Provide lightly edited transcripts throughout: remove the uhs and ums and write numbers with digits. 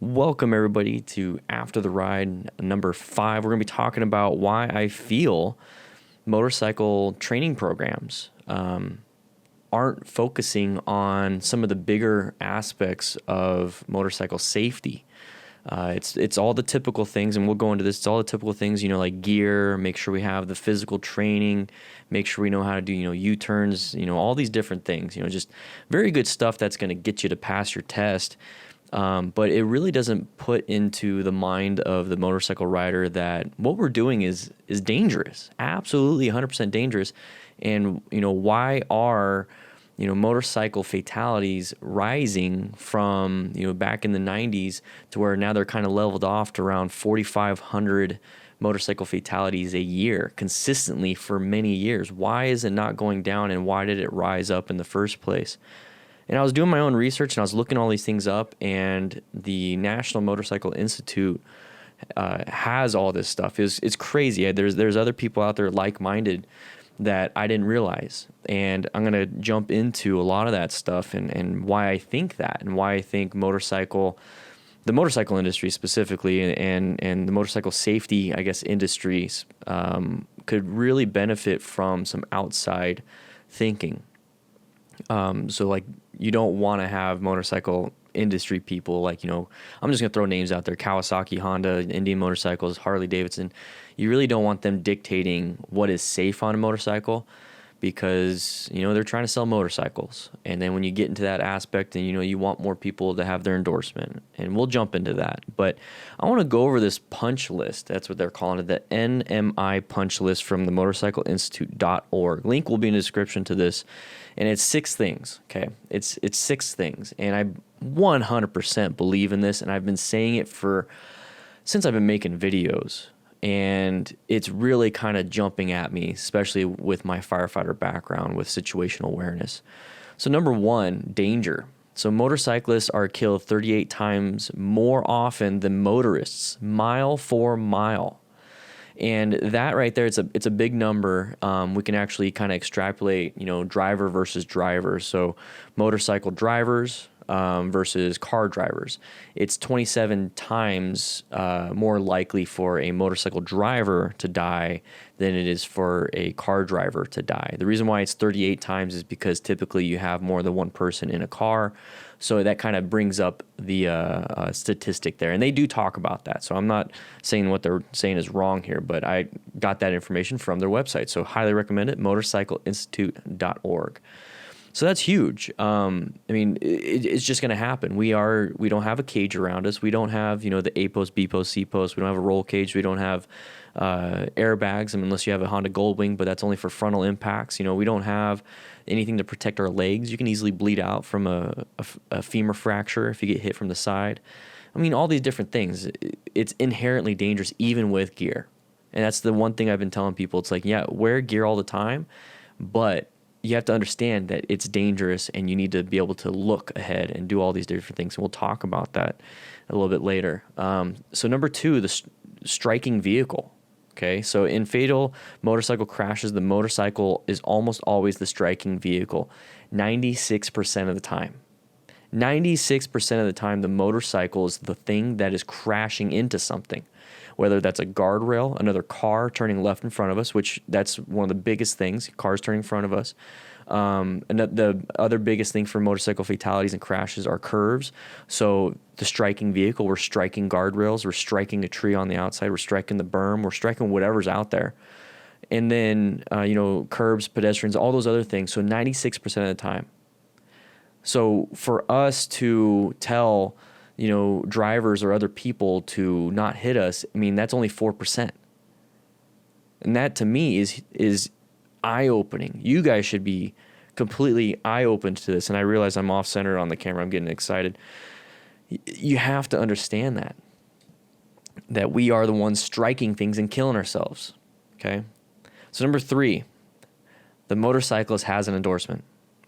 Welcome, everybody, to After the Ride number 5. We're going to be talking about why I feel motorcycle training programs aren't focusing on some of the bigger aspects of motorcycle safety. It's all the typical things, and we'll go into this. It's all the typical things, like gear, make sure we have the physical training, make sure we know how to do, U-turns, all these different things, just very good stuff that's going to get you to pass your test. But it really doesn't put into the mind of the motorcycle rider that what we're doing is dangerous, absolutely 100% dangerous. And, why are, motorcycle fatalities rising from, back in the 90s to where now they're kind of leveled off to around 4,500 motorcycle fatalities a year consistently for many years? Why is it not going down, and why did it rise up in the first place? And I was doing my own research, and I was looking all these things up, and the National Motorcycle Institute has all this stuff. It's crazy. There's other people out there like-minded that I didn't realize. And I'm going to jump into a lot of that stuff and why I think that, and why I think the motorcycle industry specifically, and the motorcycle safety, I guess, industries could really benefit from some outside thinking. So you don't want to have motorcycle industry people I'm just going to throw names out there: Kawasaki, Honda, Indian Motorcycles, Harley Davidson. You really don't want them dictating what is safe on a motorcycle, because, they're trying to sell motorcycles. And then when you get into that aspect, and, you want more people to have their endorsement, and we'll jump into that. But I want to go over this punch list. That's what they're calling it, the NMI Punch List from the motorcycleinstitute.org. Link will be in the description to this. And it's 6 things, okay? It's 6 things. And I 100% believe in this, and I've been saying it since I've been making videos. And it's really kind of jumping at me, especially with my firefighter background with situational awareness. So number 1, danger. So motorcyclists are killed 38 times more often than motorists, mile for mile. And that right there, it's a big number. We can actually kind of extrapolate, driver versus driver. So motorcycle drivers versus car drivers. It's 27 times more likely for a motorcycle driver to die than it is for a car driver to die. The reason why it's 38 times is because typically you have more than one person in a car. So that kind of brings up the statistic there. And they do talk about that. So I'm not saying what they're saying is wrong here, but I got that information from their website. So highly recommend it, motorcycleinstitute.org. So that's huge. It's just going to happen. We don't have a cage around us. We don't have, the A post, B post, C post. We don't have a roll cage. We don't have airbags, unless you have a Honda Goldwing, but that's only for frontal impacts. We don't have anything to protect our legs. You can easily bleed out from a femur fracture if you get hit from the side. All these different things. It's inherently dangerous even with gear. And that's the one thing I've been telling people. It's wear gear all the time, but you have to understand that it's dangerous, and you need to be able to look ahead and do all these different things. And we'll talk about that a little bit later. So number 2, the striking vehicle. Okay, so in fatal motorcycle crashes, the motorcycle is almost always the striking vehicle, 96% of the time. 96% of the time, the motorcycle is the thing that is crashing into something, whether that's a guardrail, another car turning left in front of us, which that's one of the biggest things, cars turning in front of us. And the other biggest thing for motorcycle fatalities and crashes are curves. So the striking vehicle, we're striking guardrails, we're striking a tree on the outside, we're striking the berm, we're striking whatever's out there. And then, curbs, pedestrians, all those other things. So 96% of the time. So for us to tell, drivers or other people to not hit us, that's only 4%. And that to me is eye-opening. You guys should be completely eye-opened to this. And I realize I'm off-center on the camera. I'm getting excited. You have to understand that we are the ones striking things and killing ourselves. Okay? So number 3, the motorcyclist has an endorsement.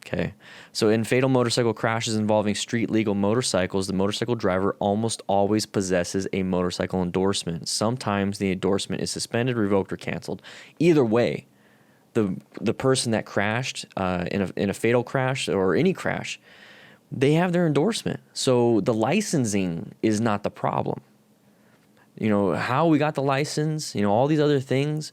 Okay, so in fatal motorcycle crashes involving street legal motorcycles, the motorcycle driver almost always possesses a motorcycle endorsement. Sometimes the endorsement is suspended, revoked, or canceled. Either way, the person that crashed in a fatal crash or any crash They have their endorsement. So the licensing is not the problem. How we got the license, all these other things.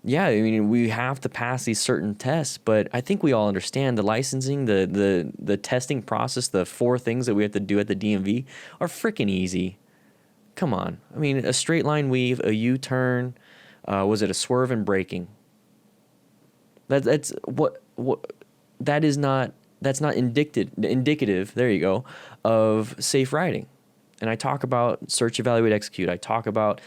Yeah, I mean, we have to pass these certain tests, but I think we all understand the licensing, the testing process, the 4 things that we have to do at the DMV are freaking easy. Come on. I mean, a straight line weave, a U-turn, was it a swerve and braking? That's not indicative, there you go, of safe riding. And I talk about search, evaluate, execute. I talk about,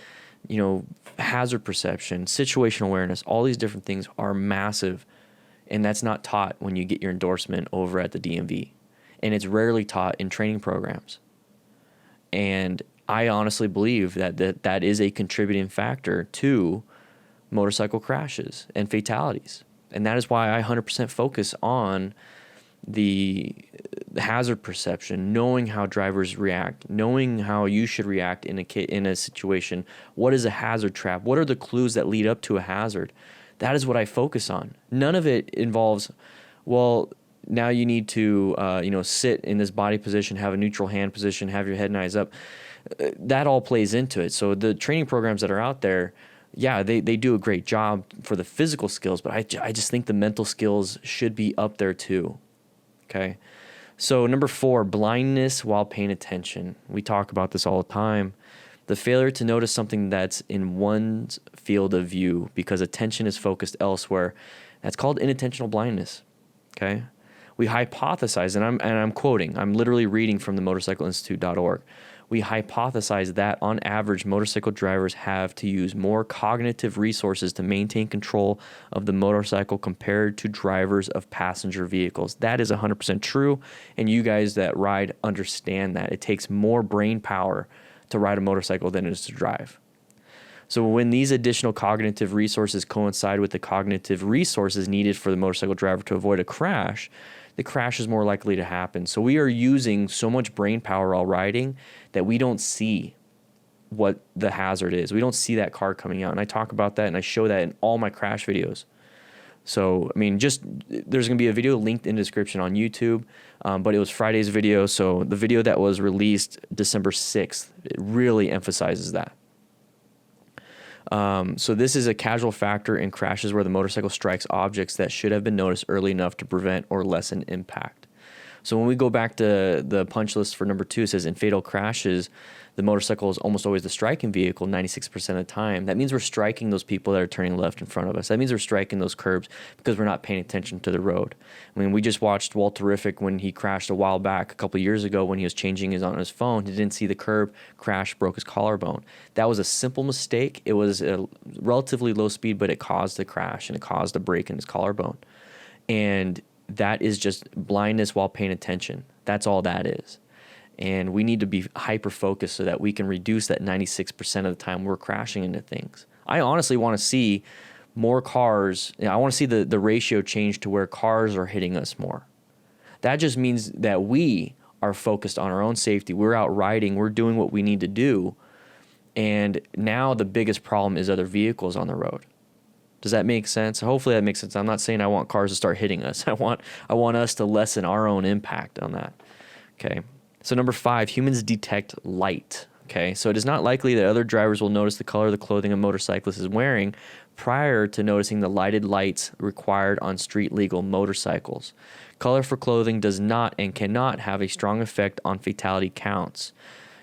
hazard perception, situational awareness. All these different things are massive, and that's not taught when you get your endorsement over at the DMV. And it's rarely taught in training programs. And I honestly believe that is a contributing factor to motorcycle crashes and fatalities. And that is why I 100% focus on the hazard perception, knowing how drivers react, knowing how you should react in a situation. What is a hazard trap? What are the clues that lead up to a hazard? That is what I focus on. None of it involves, well, now you need to sit in this body position, have a neutral hand position, have your head and eyes up. That all plays into it. So the training programs that are out there, yeah, they do a great job for the physical skills, but I just think the mental skills should be up there too. Okay. So number 4, blindness while paying attention. We talk about this all the time. The failure to notice something that's in one's field of view because attention is focused elsewhere. That's called inattentional blindness. Okay. We hypothesize, and I'm quoting, I'm literally reading from the motorcycleinstitute.org. We hypothesize that on average, motorcycle drivers have to use more cognitive resources to maintain control of the motorcycle compared to drivers of passenger vehicles. That is 100% true, and you guys that ride understand that. It takes more brain power to ride a motorcycle than it is to drive. So when these additional cognitive resources coincide with the cognitive resources needed for the motorcycle driver to avoid a crash, the crash is more likely to happen. So we are using so much brain power while riding that we don't see what the hazard is. We don't see that car coming out. And I talk about that and I show that in all my crash videos. So, I mean, there's going to be a video linked in the description on YouTube, but it was Friday's video. So the video that was released December 6th, it really emphasizes that. So this is a casual factor in crashes where the motorcycle strikes objects that should have been noticed early enough to prevent or lessen impact. So when we go back to the punch list for number 2, it says in fatal crashes, the motorcycle is almost always the striking vehicle 96% of the time. That means we're striking those people that are turning left in front of us. That means we're striking those curbs because we're not paying attention to the road. I mean, we just watched Walterific when he crashed a while back, a couple of years ago when he was changing on his phone. He didn't see the curb, crashed, broke his collarbone. That was a simple mistake. It was a relatively low speed, but it caused the crash and it caused a break in his collarbone. And that is just blindness while paying attention. That's all that is. And we need to be hyper-focused so that we can reduce that 96% of the time we're crashing into things. I honestly want to see more cars. I want to see the ratio change to where cars are hitting us more. That just means that we are focused on our own safety. We're out riding. We're doing what we need to do. And now the biggest problem is other vehicles on the road. Does that make sense? Hopefully that makes sense. I'm not saying I want cars to start hitting us. I want us to lessen our own impact on that. Okay. So number 5, humans detect light. Okay. So it is not likely that other drivers will notice the color of the clothing a motorcyclist is wearing prior to noticing the lighted lights required on street legal motorcycles. Color for clothing does not and cannot have a strong effect on fatality counts.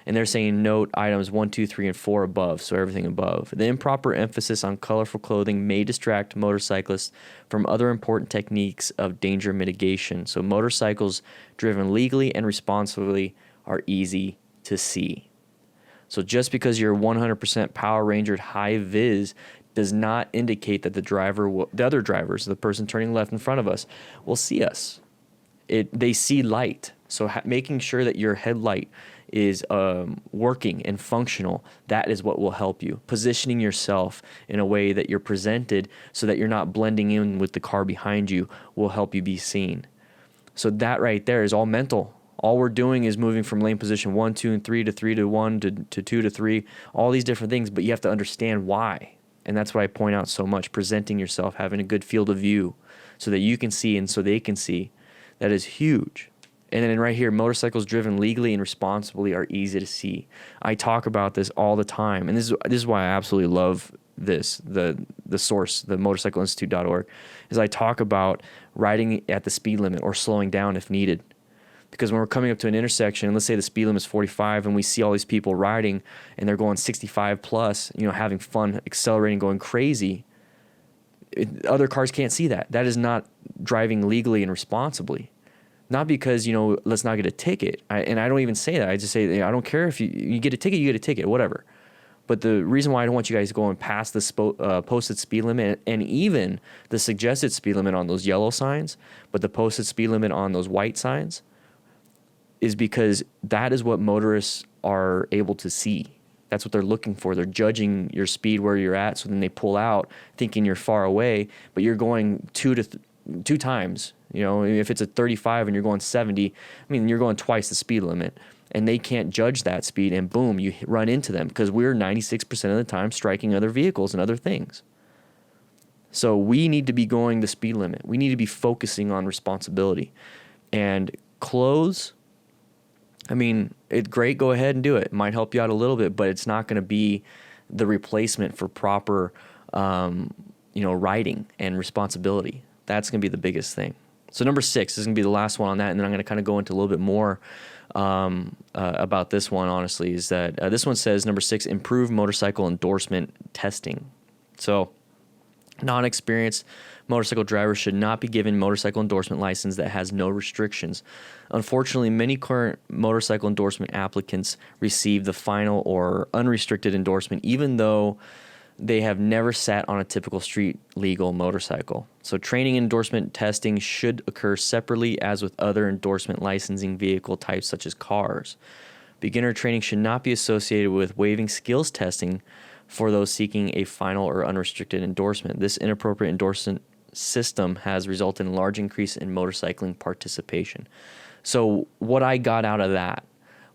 And they're saying note items 1, 2, 3, and 4 above, so everything above. The improper emphasis on colorful clothing may distract motorcyclists from other important techniques of danger mitigation. So motorcycles driven legally and responsibly are easy to see. So just because you're 100% Power Rangered high vis does not indicate that the other drivers, the person turning left in front of us, will see us. They see light. So making sure that your headlight is working and functional, that is what will help you. Positioning yourself in a way that you're presented so that you're not blending in with the car behind you will help you be seen. So that right there is all mental. All we're doing is moving from lane position 1, 2, and 3 to 3 to 1 to 2 to 3, all these different things, but you have to understand why. And that's what I point out so much, presenting yourself, having a good field of view so that you can see and so they can see. That is huge. And then right here, motorcycles driven legally and responsibly are easy to see. I talk about this all the time, and this is why I absolutely love this. The source, the motorcycleinstitute.org, is I talk about riding at the speed limit or slowing down if needed. Because when we're coming up to an intersection, and let's say the speed limit is 45, and we see all these people riding, and they're going 65 plus, having fun, accelerating, going crazy. Other cars can't see that. That is not driving legally and responsibly. Not because, let's not get a ticket. And I don't even say that. I just say, I don't care if you get a ticket, you get a ticket, whatever. But the reason why I don't want you guys going past the posted speed limit and even the suggested speed limit on those yellow signs, but the posted speed limit on those white signs, is because that is what motorists are able to see. That's what they're looking for. They're judging your speed where you're at, so then they pull out thinking you're far away, but you're going two times. If it's a 35 and you're going 70, you're going twice the speed limit, and they can't judge that speed, and boom, you run into them because we're 96% of the time striking other vehicles and other things. So we need to be going the speed limit. We need to be focusing on responsibility. And clothes, it's great, go ahead and do it. It might help you out a little bit, but it's not going to be the replacement for proper, riding and responsibility. That's going to be the biggest thing. So number 6 is going to be the last one on that, and then I'm going to kind of go into a little bit more about this one, honestly, is that this one says, number 6, improve motorcycle endorsement testing. So non-experienced motorcycle drivers should not be given motorcycle endorsement license that has no restrictions. Unfortunately, many current motorcycle endorsement applicants receive the final or unrestricted endorsement even though they have never sat on a typical street legal motorcycle. So training and endorsement testing should occur separately as with other endorsement licensing vehicle types such as cars. Beginner training should not be associated with waiving skills testing for those seeking a final or unrestricted endorsement. This inappropriate endorsement system has resulted in a large increase in motorcycling participation. So what I got out of that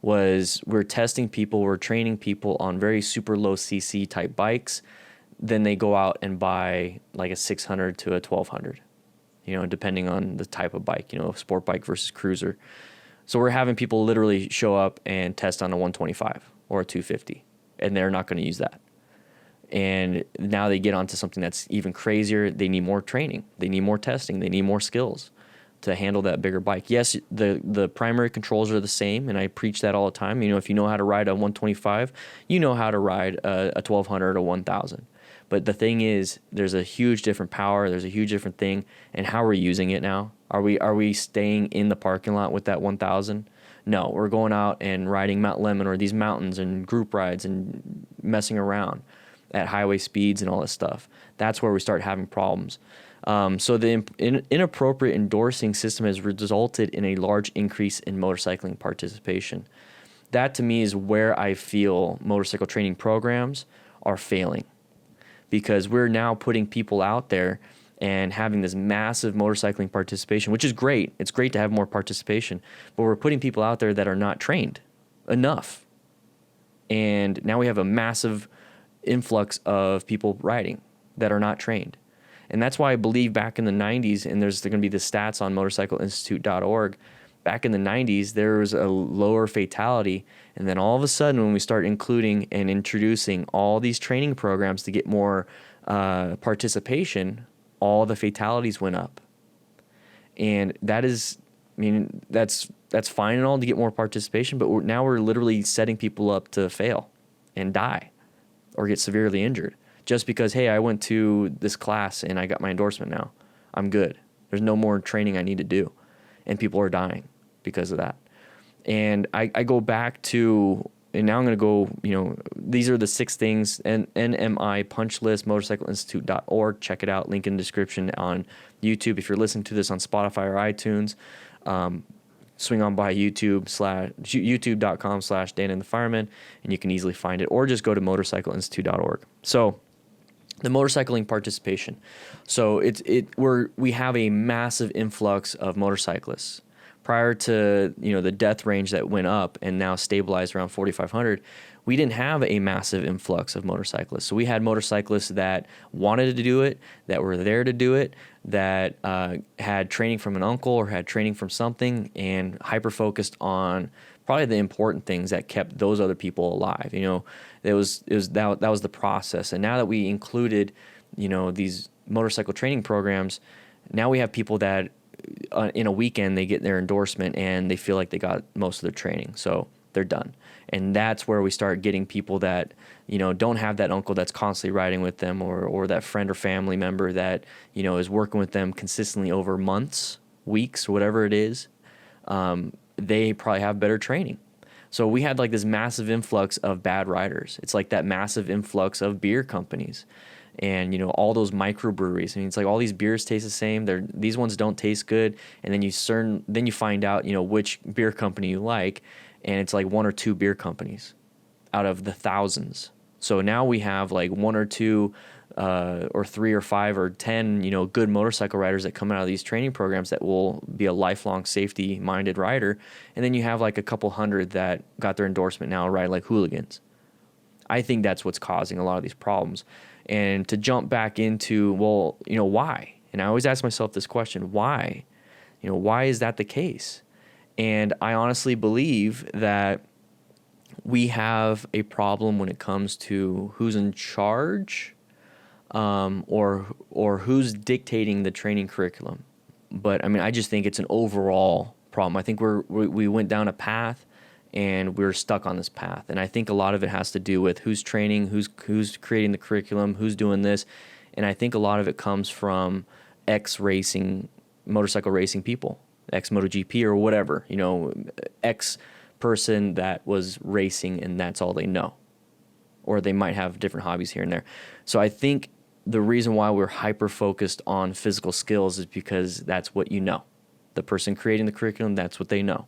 was we're testing people, we're training people on very super low CC type bikes. Then they go out and buy like a 600 to a 1200, depending on the type of bike, sport bike versus cruiser. So we're having people literally show up and test on a 125 or a 250, and they're not going to use that. And now they get onto something that's even crazier. They need more training. They need more testing. They need more skills to handle that bigger bike. Yes, the primary controls are the same, and I preach that all the time. If you know how to ride a 125, you know how to ride a 1200 or 1000. But the thing is, there's a huge different power. There's a huge different thing. And how we're using it now. Are we staying in the parking lot with that 1000? No, we're going out and riding Mount Lemmon or these mountains and group rides and messing around at highway speeds and all this stuff. That's where we start having problems. So the inappropriate endorsing system has resulted in a large increase in motorcycling participation. That to me is where I feel motorcycle training programs are failing, because we're now putting people out there and having this massive motorcycling participation, which is great. It's great to have more participation, but we're putting people out there that are not trained enough. And now we have a massive influx of people riding that are not trained. And that's why I believe back in the 90s, and there's going to be the stats on motorcycleinstitute.org, back in the 90s, there was a lower fatality. And then all of a sudden, when we start including and introducing all these training programs to get more participation, all the fatalities went up. And that is, that's fine and all to get more participation, but now we're literally setting people up to fail and die or get severely injured. Just because, hey, I went to this class and I got my endorsement now. I'm good. There's no more training I need to do. And people are dying because of that. And I go back to, and now I'm going to go, these are the 6 things, NMI Punch List, motorcycleinstitute.org. Check it out. Link in the description on YouTube. If you're listening to this on Spotify or iTunes, swing on by youtube.com/Dan and the Fireman, and you can easily find it. Or just go to motorcycleinstitute.org. So, the motorcycling participation. So we have a massive influx of motorcyclists. Prior to the death range that went up and now stabilized around 4,500, we didn't have a massive influx of motorcyclists. So we had motorcyclists that wanted to do it, that were there to do it, that had training from an uncle or had training from something, and hyper-focused on probably the important things that kept those other people alive. That was the process. And now that we included, these motorcycle training programs, now we have people that in a weekend they get their endorsement and they feel like they got most of their training, so they're done. And that's where we start getting people that don't have that uncle that's constantly riding with them, or that friend or family member that is working with them consistently over months, weeks, or whatever it is. They probably have better training. So we had like this massive influx of bad riders. It's like that massive influx of beer companies. And all those microbreweries. I mean, it's like all these beers taste the same. These ones don't taste good. And then you find out which beer company you like, and it's like one or two beer companies out of the thousands. So now we have like one or two, or 3 or 5 or 10, good motorcycle riders that come out of these training programs that will be a lifelong safety-minded rider. And then you have like a couple hundred that got their endorsement now ride like hooligans. I think that's what's causing a lot of these problems. And to jump back into, why? And I always ask myself this question, why? Why is that the case? And I honestly believe that we have a problem when it comes to who's in charge, or who's dictating the training curriculum. But I mean, I just think it's an overall problem. I think we went down a path and we're stuck on this path. And I think a lot of it has to do with who's training, who's creating the curriculum, who's doing this. And I think a lot of it comes from motorcycle racing people, ex-MotoGP or whatever, ex person that was racing and that's all they know. Or they might have different hobbies here and there. So I think the reason why we're hyper-focused on physical skills is because that's what you know. The person creating the curriculum, that's what they know.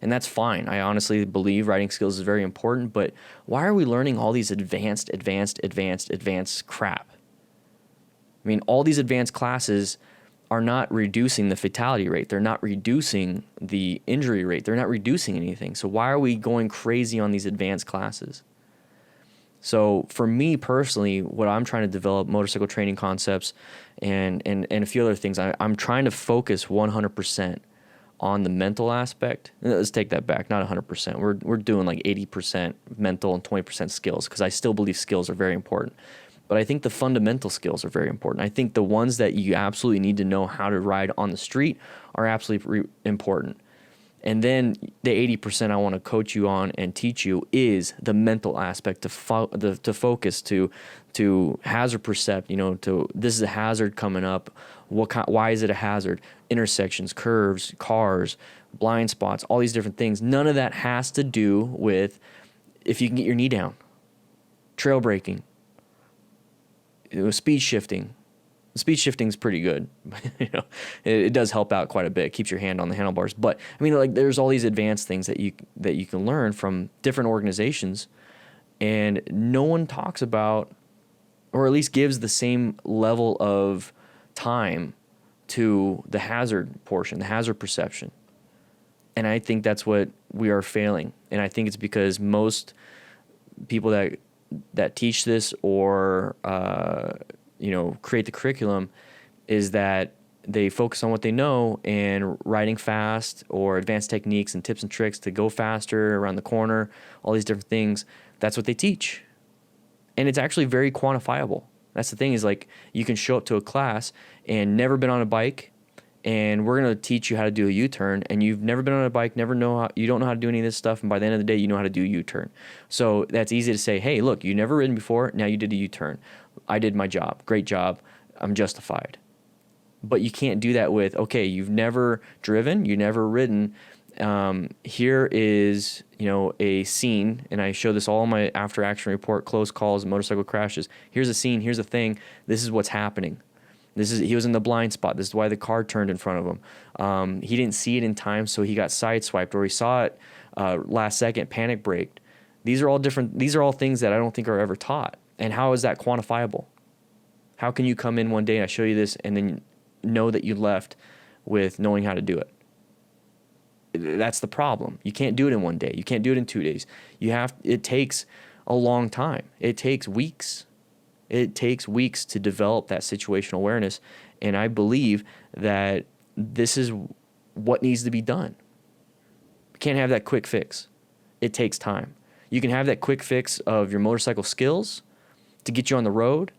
And that's fine. I honestly believe writing skills is very important, but why are we learning all these advanced crap? I mean, all these advanced classes are not reducing the fatality rate. They're not reducing the injury rate. They're not reducing anything. So why are we going crazy on these advanced classes? So for me personally, what I'm trying to develop, motorcycle training concepts and a few other things, I'm trying to focus 100% on the mental aspect. Let's take that back, not 100%. We're doing like 80% mental and 20% skills, because I still believe skills are very important. But I think the fundamental skills are very important. I think the ones that you absolutely need to know how to ride on the street are absolutely important. And then the 80% I want to coach you on and teach you is the mental aspect, to focus, to hazard percept, to this is a hazard coming up. Why is it a hazard? Intersections, curves, cars, blind spots, all these different things. None of that has to do with if you can get your knee down, trail braking, speed shifting. Speed shifting is pretty good. It does help out quite a bit. It keeps your hand on the handlebars. But I mean, like, there's all these advanced things that you can learn from different organizations, and no one talks about, or at least gives the same level of time to the hazard portion, the hazard perception. And I think that's what we are failing. And I think it's because most people that teach this or create the curriculum is that they focus on what they know, and riding fast or advanced techniques and tips and tricks to go faster around the corner, all these different things, that's what they teach. And it's actually very quantifiable. That's the thing, is like, you can show up to a class and never been on a bike, and we're going to teach you how to do a U-turn, and you've never been on a bike, you don't know how to do any of this stuff, and by the end of the day, you know how to do a U-turn. So that's easy to say, hey, look, you've never ridden before, now you did a U-turn. I did my job. Great job. I'm justified. But you can't do that with, okay, you've never driven, you've never ridden. Here is, a scene, and I show this all in my after action report, close calls, motorcycle crashes. Here's a scene, here's a thing. This is what's happening. He was in the blind spot. This is why the car turned in front of him. He didn't see it in time, so he got sideswiped, or he saw it last second, panic braked. These are all things that I don't think are ever taught. And how is that quantifiable? How can you come in one day and I show you this and then know that you left with knowing how to do it? That's the problem. You can't do it in one day. You can't do it in 2 days. It takes a long time. It takes weeks. It takes weeks to develop that situational awareness. And I believe that this is what needs to be done. You can't have that quick fix. It takes time. You can have that quick fix of your motorcycle skills to get you on the road,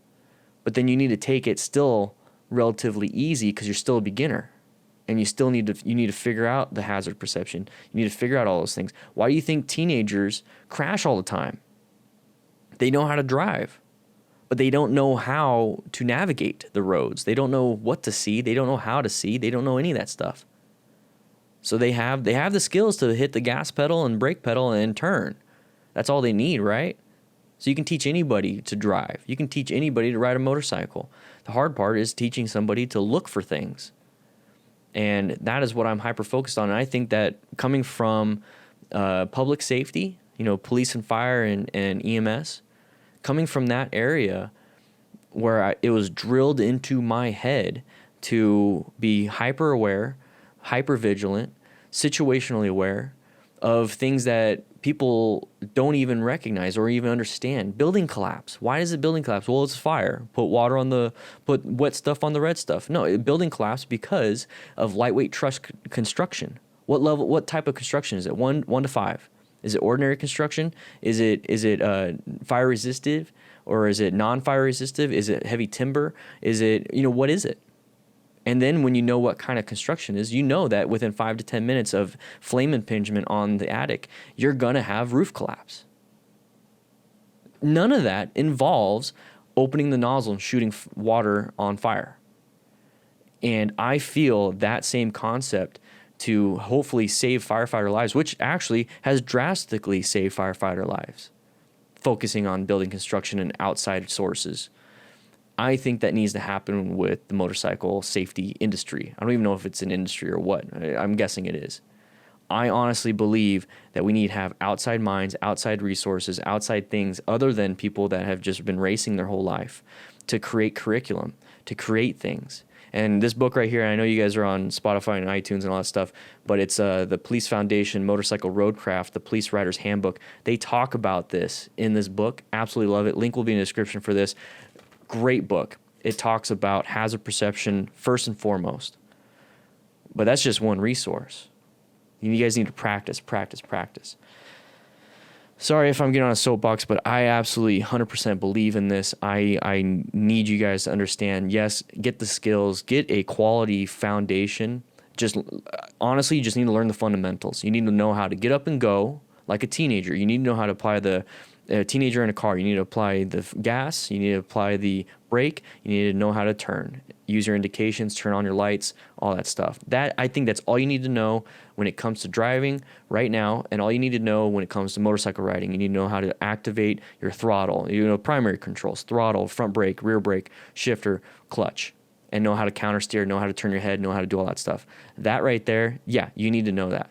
but then you need to take it still relatively easy because you're still a beginner. And you need to figure out the hazard perception. You need to figure out all those things. Why do you think teenagers crash all the time? They know how to drive, but they don't know how to navigate the roads. They don't know what to see. They don't know how to see. They don't know any of that stuff. So they have the skills to hit the gas pedal and brake pedal and turn. That's all they need, right? So you can teach anybody to drive. You can teach anybody to ride a motorcycle. The hard part is teaching somebody to look for things. And that is what I'm hyper-focused on. And I think that coming from public safety, police and fire and EMS, coming from that area where it was drilled into my head to be hyper-aware, hyper-vigilant, situationally aware of things that people don't even recognize or even understand. Building collapse. Why does a building collapse? Well, it's fire. Put wet stuff on the red stuff. No, building collapse because of lightweight truss construction. What type of construction is it? 1 to 5. Is it ordinary construction? Is it fire resistive, or is it non-fire resistive? Is it heavy timber? Is it, what is it? And then when you know what kind of construction is, you know that within 5 to 10 minutes of flame impingement on the attic, you're going to have roof collapse. None of that involves opening the nozzle and shooting water on fire. And I feel that same concept to hopefully save firefighter lives, which actually has drastically saved firefighter lives, focusing on building construction and outside sources. I think that needs to happen with the motorcycle safety industry. I don't even know if it's an industry or what. I'm guessing it is. I honestly believe that we need to have outside minds, outside resources, outside things other than people that have just been racing their whole life to create curriculum, to create things. And this book right here, I know you guys are on Spotify and iTunes and all that stuff, but it's the Police Foundation Motorcycle Roadcraft, the Police Rider's Handbook. They talk about this in this book. Absolutely love it. Link will be in the description for this. Great book. It talks about hazard perception first and foremost. But that's just one resource. You guys need to practice. Sorry if I'm getting on a soapbox, but I absolutely 100% believe in this. I need you guys to understand, yes, get the skills, get a quality foundation. Honestly, you just need to learn the fundamentals. You need to know how to get up and go like a teenager. You need to know how to apply a teenager in a car. You need to apply the gas. You need to apply the brake. You need to know how to turn. Use your indications, turn on your lights, all that stuff. I think that's all you need to know when it comes to driving right now, and all you need to know when it comes to motorcycle riding. You need to know how to activate your throttle, primary controls, throttle, front brake, rear brake, shifter, clutch, and know how to counter steer, know how to turn your head, know how to do all that stuff. That right there, yeah, you need to know that.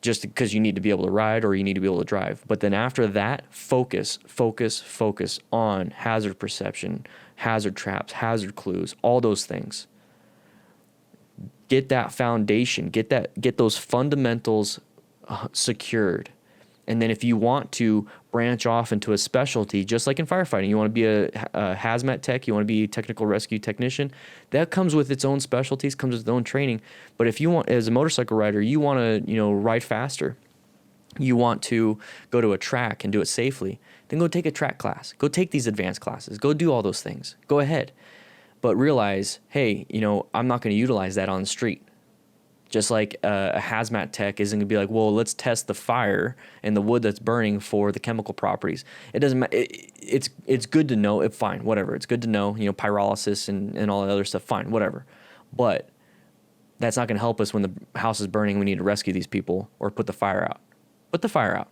Just because you need to be able to ride or you need to be able to drive. But then after that, focus on hazard perception, hazard traps, hazard clues, all those things. Get that foundation, get those fundamentals secured. And then if you want to branch off into a specialty, just like in firefighting, you want to be a hazmat tech, you want to be a technical rescue technician, that comes with its own specialties, comes with its own training. But if you want, as a motorcycle rider, you want to, ride faster, you want to go to a track and do it safely, then go take a track class, go take these advanced classes, go do all those things, go ahead. But realize, hey, I'm not going to utilize that on the street. Just like a hazmat tech isn't going to be like, well, let's test the fire and the wood that's burning for the chemical properties. It doesn't matter. It's good to know. Fine, whatever. It's good to know, pyrolysis and all that other stuff. Fine, whatever. But that's not going to help us when the house is burning. We need to rescue these people or put the fire out. Put the fire out.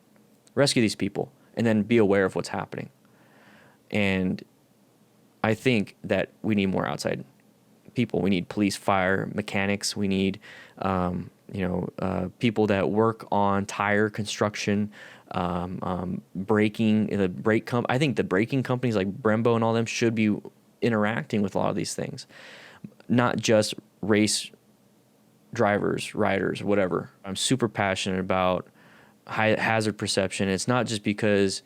Rescue these people and then be aware of what's happening. And I think that we need more outside people. We need police, fire, mechanics. We need, people that work on tire construction, braking. I think the braking companies like Brembo and all them should be interacting with a lot of these things, not just race drivers, riders, whatever. I'm super passionate about hazard perception. It's not just because,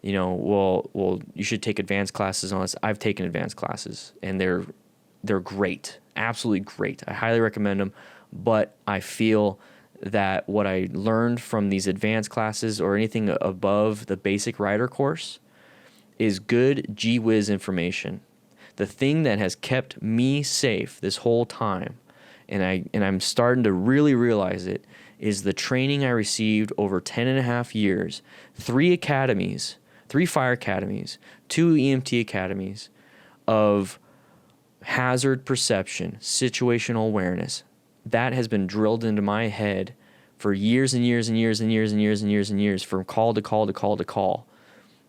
well, you should take advanced classes on this. I've taken advanced classes, and they're great, absolutely great. I highly recommend them, but I feel that what I learned from these advanced classes or anything above the basic rider course is good gee whiz information. The thing that has kept me safe this whole time, and I'm starting to really realize it, is the training I received over 10 and a half years, 3 academies, 3 fire academies, 2 EMT academies of hazard perception, situational awareness. That has been drilled into my head for years and years and years and years and years and years and years, from call to call to call to call.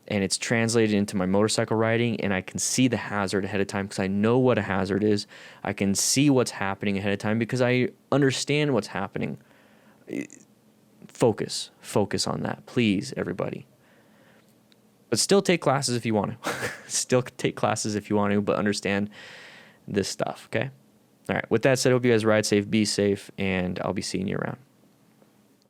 And it's translated into my motorcycle riding, and I can see the hazard ahead of time because I know what a hazard is. I can see what's happening ahead of time because I understand what's happening. Focus on that, please, everybody. But still take classes if you want to. Still take classes if you want to, but understand this stuff, okay? All right, with that said, I hope you guys ride safe, be safe, and I'll be seeing you around.